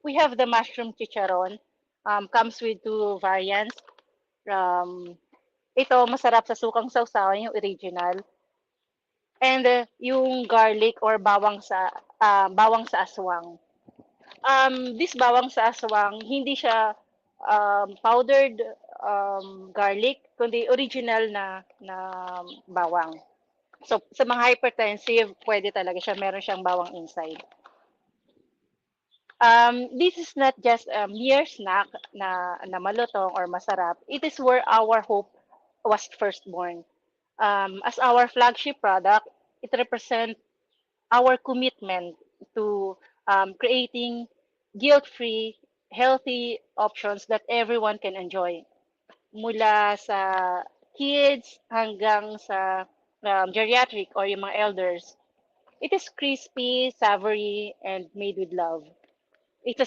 We have the mushroom chicharon. Comes with two variants. Um, ito, masarap sa sukang sausaw, yung original. And yung garlic or bawang sa aswang. This bawang sa aswang, hindi siya powdered garlic, kundi original na bawang. So, sa mga hypertensive, pwede talaga siya. Meron siyang bawang inside. This is not just a mere snack na malutong or masarap. It is where our hope was first born. As our flagship product, it represents our commitment to creating guilt-free, healthy options that everyone can enjoy. Mula sa kids hanggang sa geriatric or yung mga elders. It is crispy, savory, and made with love. It's a